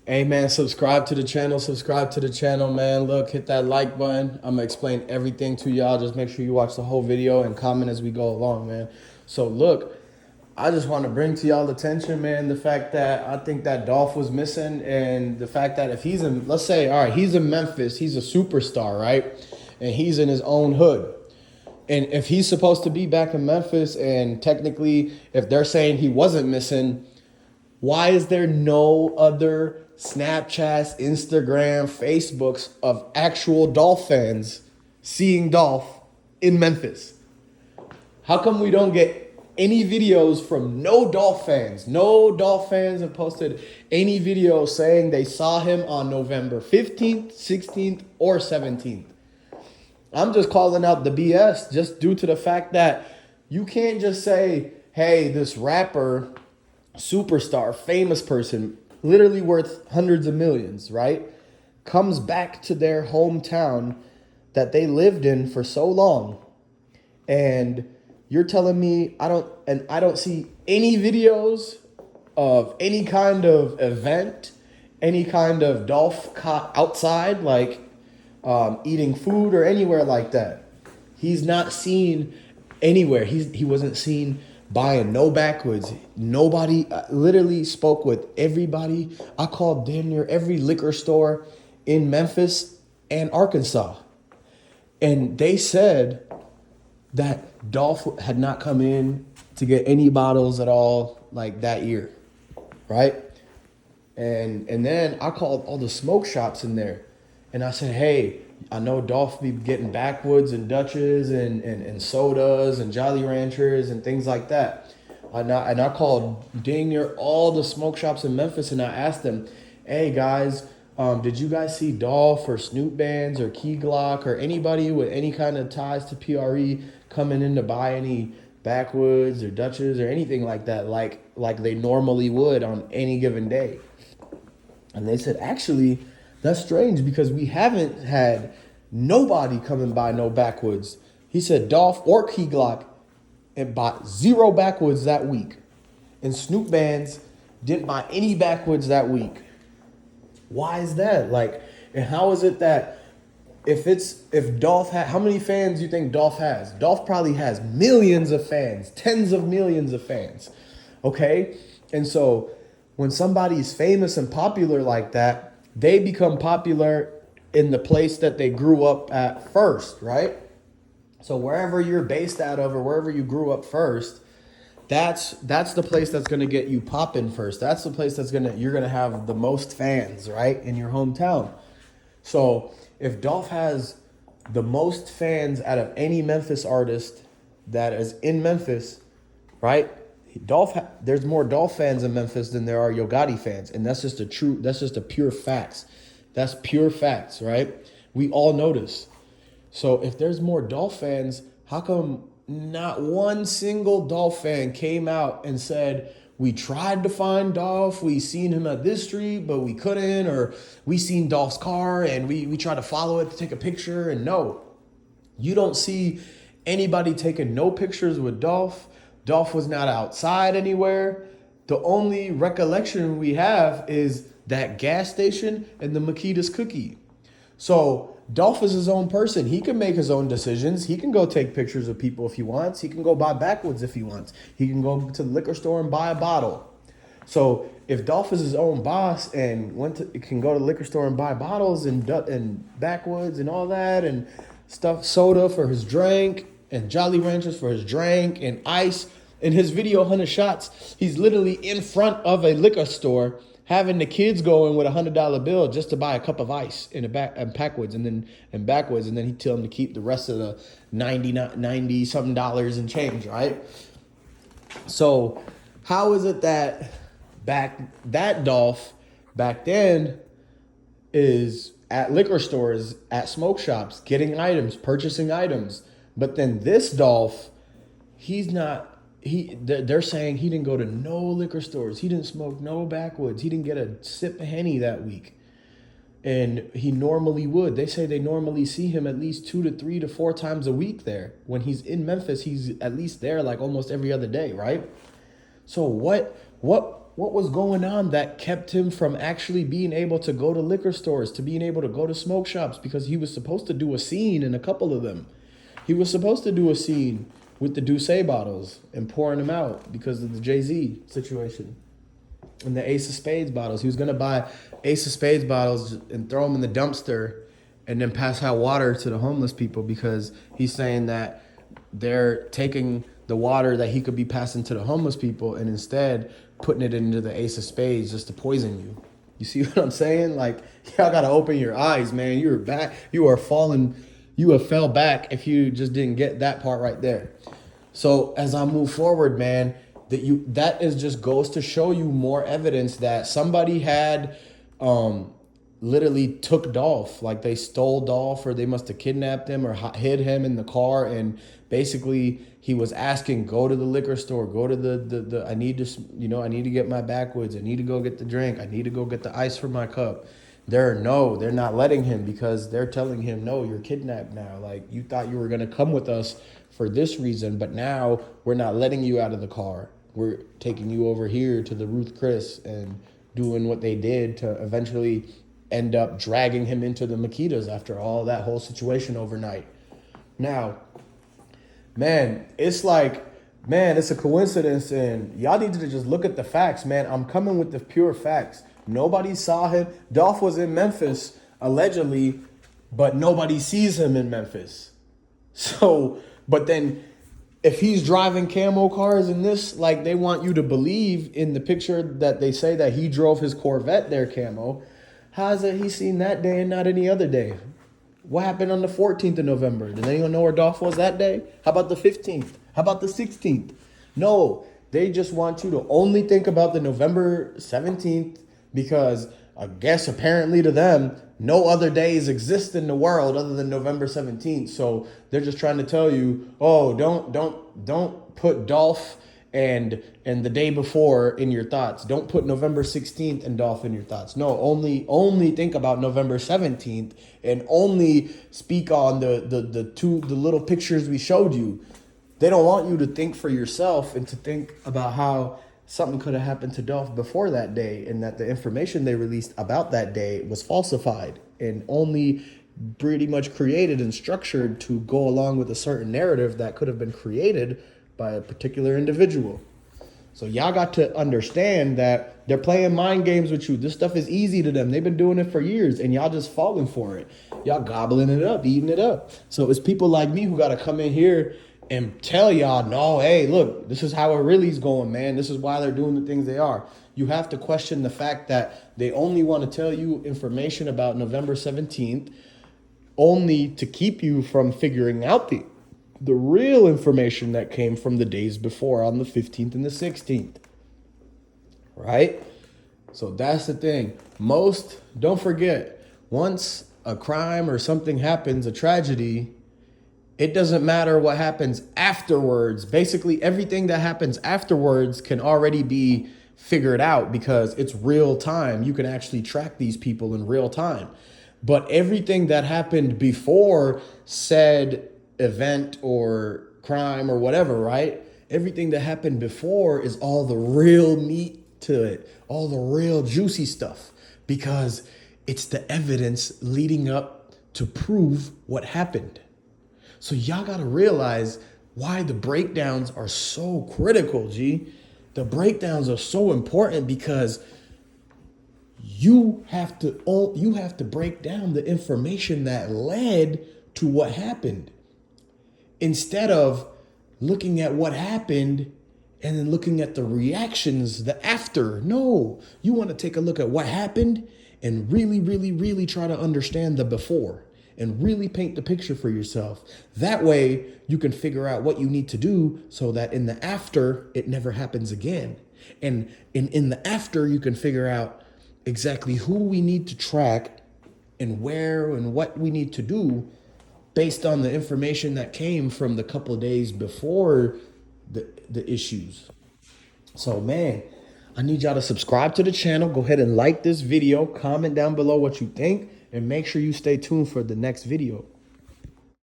Hey man, subscribe to the channel, man. Look, hit that like button. I'm gonna explain everything to y'all. Just make sure you watch the whole video and comment as we go along, man. So look, I just want to bring to y'all attention, man, the fact that I think that Dolph was missing, and the fact that if he's in, let's say, all right, he's in Memphis, he's a superstar, right? And he's in his own hood. And if he's supposed to be back in Memphis, and technically, if they're saying he wasn't missing, why is there no other Snapchats, Instagram, Facebooks of actual Dolph fans seeing Dolph in Memphis? How come we don't get any videos from no Dolph fans? No Dolph fans have posted any video saying they saw him on November 15th, 16th, or 17th. I'm just calling out the BS just due to the fact that you can't just say, hey, this rapper, superstar, famous person, literally worth hundreds of millions, right? Comes back to their hometown that they lived in for so long. And you're telling me I don't see any videos of any kind of event, any kind of Dolph outside, like eating food or anywhere like that. He's not seen anywhere. He wasn't seen buying no backwoods. Nobody, I literally spoke with everybody. I called damn near every liquor store in Memphis and Arkansas. And they said that Dolph had not come in to get any bottles at all like that year, right? And then I called all the smoke shops in there, and I said, hey, I know Dolph be getting backwoods and Dutches and sodas and Jolly Ranchers and things like that. And I called dang near all the smoke shops in Memphis, and I asked them, hey guys, did you guys see Dolph or Snoop Bands or Key Glock or anybody with any kind of ties to PRE coming in to buy any backwoods or Dutches or anything like that, like they normally would on any given day? And they said, actually, that's strange because we haven't had nobody coming by no backwoods. He said Dolph or Key Glock and bought zero backwoods that week. And Snoop Bands didn't buy any backwoods that week. Why is that? Like, and how is it that if Dolph had, how many fans do you think Dolph has? Dolph probably has millions of fans, tens of millions of fans. Okay? And so when somebody's famous and popular like that, they become popular in the place that they grew up at first, right? So wherever you're based out of or wherever you grew up first, that's the place that's gonna get you popping first. That's the place you're gonna have the most fans, right, in your hometown. So if Dolph has the most fans out of any Memphis artist that is in Memphis, right? There's more Dolph fans in Memphis than there are Yo Gotti fans, and that's just a pure facts. That's pure facts, right? We all notice. So if there's more Dolph fans, how come not one single Dolph fan came out and said, we tried to find Dolph, we seen him at this street, but we couldn't, or we seen Dolph's car and we tried to follow it to take a picture, and no. You don't see anybody taking no pictures with Dolph. Dolph was not outside anywhere. The only recollection we have is that gas station and the Makedas cookie. So Dolph is his own person. He can make his own decisions. He can go take pictures of people if he wants. He can go buy backwoods if he wants. He can go to the liquor store and buy a bottle. So if Dolph is his own boss and can go to the liquor store and buy bottles and backwoods and all that and stuff, soda for his drink and Jolly Ranchers for his drink and ice. In his video, 100 Shots, he's literally in front of a liquor store having the kids go in with $100 bill just to buy a cup of ice in backwoods and backwoods, and then he tell them to keep the rest of the 90 something dollars and change, right? So how is it that Dolph back then is at liquor stores, at smoke shops, getting items, purchasing items, but then this Dolph, he's not. They're saying he didn't go to no liquor stores. He didn't smoke no backwoods. He didn't get a sip of Henny that week. And he normally would. They say they normally see him at least 2 to 3 to 4 times a week there. When he's in Memphis, he's at least there like almost every other day, right? So what what was going on that kept him from actually being able to go to liquor stores, to being able to go to smoke shops, because he was supposed to do a scene in a couple of them. He was supposed to do a scene with the Douce bottles and pouring them out because of the Jay-Z situation. And the Ace of Spades bottles. He was going to buy Ace of Spades bottles and throw them in the dumpster and then pass out water to the homeless people, because he's saying that they're taking the water that he could be passing to the homeless people and instead putting it into the Ace of Spades just to poison you. You see what I'm saying? Like, y'all got to open your eyes, man. You are back. You are falling. You have fell back if you just didn't get that part right there. So as I move forward, man, that is just goes to show you more evidence that somebody had literally took Dolph. Like, they stole Dolph, or they must have kidnapped him or hid him in the car, and basically he was asking, go to the liquor store, go to the I need to get my backwoods, I need to go get the drink, I need to go get the ice for my cup. They're not letting him, because they're telling him, no, you're kidnapped now. Like, you thought you were going to come with us for this reason, but now we're not letting you out of the car. We're taking you over here to the Ruth Chris and doing what they did to eventually end up dragging him into the Makedas after all that whole situation overnight. Now, man, it's a coincidence, and y'all need to just look at the facts, man. I'm coming with the pure facts. Nobody saw him. Dolph was in Memphis, allegedly, but nobody sees him in Memphis. So, but then if he's driving camo cars in this, like, they want you to believe in the picture that they say that he drove his Corvette there camo. How is it he's seen that day and not any other day? What happened on the 14th of November? Did anyone know where Dolph was that day? How about the 15th? How about the 16th? No, they just want you to only think about the November 17th, because I guess apparently to them, no other days exist in the world other than November 17th. So they're just trying to tell you, oh, don't put Dolph and the day before in your thoughts. Don't put November 16th and Dolph in your thoughts. No, only think about November 17th and only speak on the little pictures we showed you. They don't want you to think for yourself and to think about how something could have happened to Dolph before that day, and that the information they released about that day was falsified and only pretty much created and structured to go along with a certain narrative that could have been created by a particular individual. So y'all got to understand that they're playing mind games with you. This stuff is easy to them. They've been doing it for years, and y'all just falling for it. Y'all gobbling it up, eating it up. So it's people like me who got to come in here and tell y'all, no, hey, look, this is how it really is going, man. This is why they're doing the things they are. You have to question the fact that they only want to tell you information about November 17th only to keep you from figuring out the real information that came from the days before on the 15th and the 16th, right? So that's the thing. Don't forget, once a crime or something happens, a tragedy, it doesn't matter what happens afterwards. Basically, everything that happens afterwards can already be figured out because it's real time. You can actually track these people in real time. But everything that happened before said event or crime or whatever, right? Everything that happened before is all the real meat to it, all the real juicy stuff, because it's the evidence leading up to prove what happened. So y'all got to realize why the breakdowns are so critical, G. The breakdowns are so important because you have to break down the information that led to what happened, instead of looking at what happened and then looking at the reactions, the after. No, you want to take a look at what happened and really, really, really try to understand the before and really paint the picture for yourself. That way you can figure out what you need to do so that in the after, it never happens again. And in the after, you can figure out exactly who we need to track and where and what we need to do based on the information that came from the couple of days before the issues. So, man, I need y'all to subscribe to the channel. Go ahead and like this video. Comment down below what you think. And make sure you stay tuned for the next video.